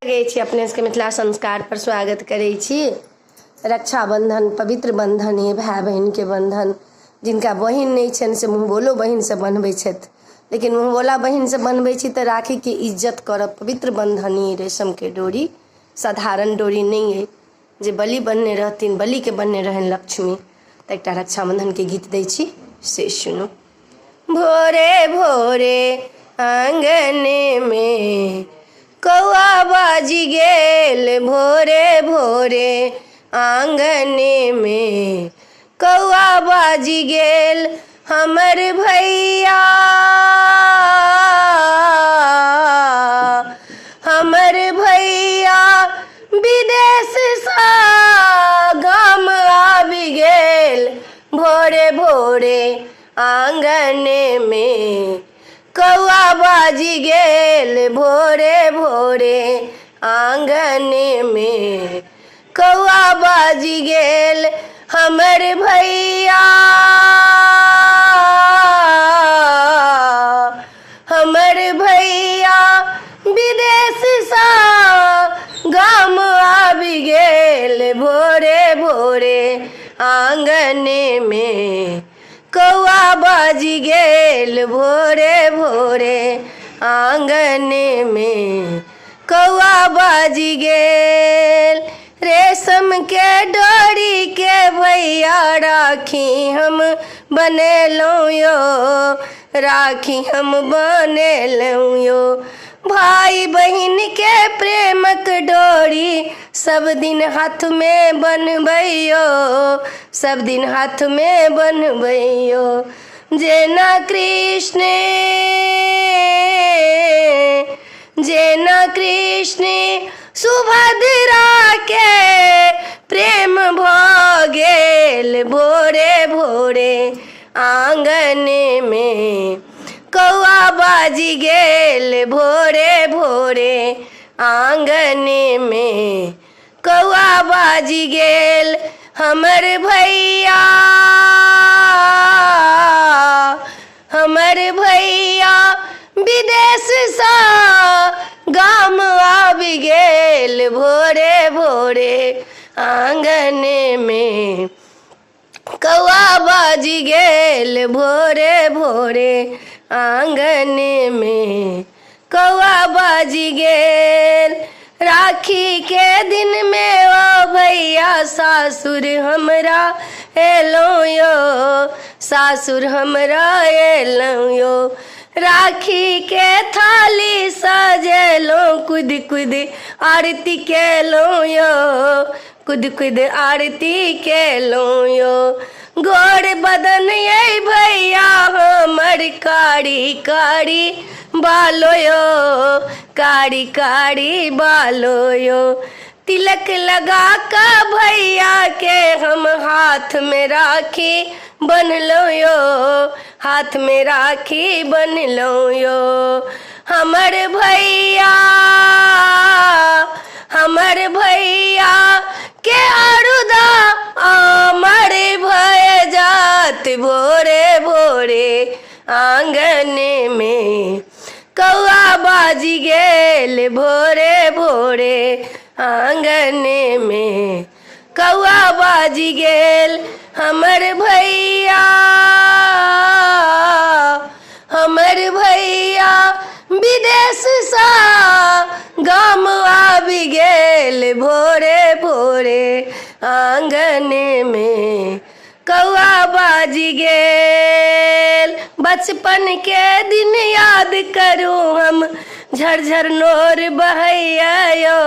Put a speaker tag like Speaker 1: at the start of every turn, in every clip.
Speaker 1: लगै छी अपने सबके मिथिला संस्कार पर स्वागत करै छी। रक्षाबंधन पवित्र बंधन है, भाई बहन के बंधन। जिनका बहिन नहीं छनि से मुँह बोलो बहिन से बनबै छथि, लेकिन मुँह बोला बहिन से बनबै छी तऽ राखी के इज्जत करब। पवित्र बंधन है, रेशम के डोरी, साधारण डोरी नहीं है। जे बलि बनने रहथिन, बलि के बनने रहन लक्ष्मी, तऽ एकटा रक्षाबंधन के गीत दै छी, से सुनू। भोरे भोरे आंगन में कौआ बाजी गेल, भोरे भोरे आंगन में कौआ बाजी गेल। हमर भैया विदेश सा गाम आबि गेल, भोरे भोरे आंगन में कौआ बाजी गेल, भोरे भोरे आंगन में कौआ बाजी गेल। हमर भैया विदेश सा गाम आबि गेल, भोरे भोरे आंगन में कौआ बाजी गेल, भोरे भोरे आंगन में कौआ बाजी गेल। रेशम के डोरी के भैया राखी हम बनेलहुँ यो, राखी हम बनेलहुँ यो। भाई बहिन के प्रेमक डोरी सब दिन हाथ में बनबैयो, सब दिन हाथ में बनबैयो। जेना कृष्ण सुभद्रा के प्रेम भ गेल, भोरे भोरे आंगन में कौआ बाजी गेल, भोरे भोरे आंगन में कौआ बाजी गेल। हमर भैया विदेश सा गाम आबि गेल, भोरे भोरे आंगन में कौआ बाजी गेल, भोरे भोरे आंगन में कौआ बाजी गेल। राखी के दिन में ओ भैया सासुर हमरा एलौं यो, सासुर हमरा एलौं यो। राखी के थाली सजेलौं, कुद कुद आरती केलौं यो, कुद कुद आरती केलौं यो। गोर बदन ये भैया हमर कारी कारी बालो यो, कारी कारी बालो यो। तिलक लगा का भैया के हम हाथ में राखी बनलो यो, हाथ में राखी बनलो यो। हमर भैया के अरुदा अमर भय जात, भोरे भोरे आंगन में कौआ बाजी गेल, भोरे भोरे आंगन में कौआ बाजी गेल। हमर भैया विदेश सा गाम आबि गेल, भोरे भोरे आंगन में कौआ बाजी गेल। बचपन के दिन याद करूं हम, झरझर नोर बहैया यो,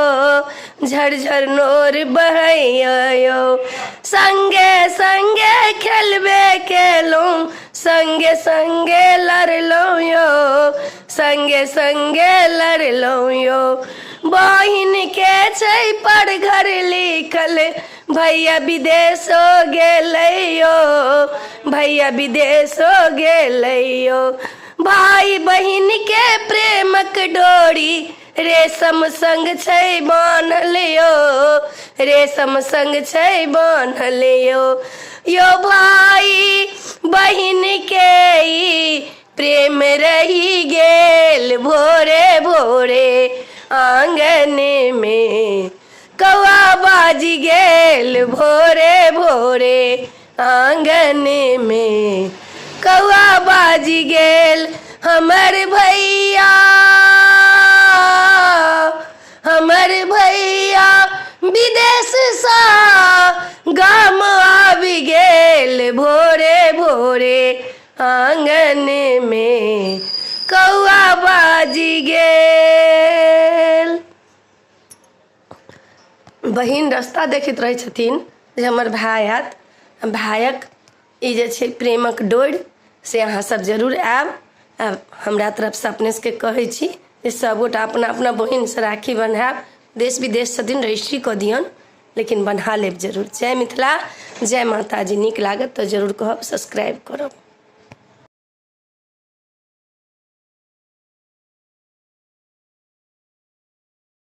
Speaker 1: झरझर नोर बहैया यो। संगे संगे खेलबे केलौं, संगे संगे लड़लौं यो, संगे संगे लड़लौं यो। बहिन के छै पर घर लिखल, भैया विदेशो गेलैयो, भैया विदेशो गेलैयो। भाई बहिन के प्रेमक डोरी रेशम संग छै बान्हल यो, रेशम संग छै बान्हल यो। यो भाई बहिन के ई प्रेम रही गेल, भोरे भोरे आंगन बाजी गेल भोरे भोरे आंगन में, कौआ बाजी गेल हमर भैया, हमर भैया विदेश सा गाम आबि गेल भोरे भोरे आंगन में, कौआ बाजी गेल। बहिन रास्ता देखैत रहै छथिन जे हमर भाय आयत, भायक ई जे छै प्रेमक डोर से अहाँ सब जरूर आयब। हमरा तरफसँ अपने सबके कहै छी जे सबगोटा अपना अपना बहिनसँ राखी बन्हायब। देश विदेश छथिन रजिस्ट्री कऽ दियौन, लेकिन बन्हा लेब जरूर। जय मिथिला, जय माता जी। नीक लागत तऽ जरूर कहब, सब्सक्राइब करब।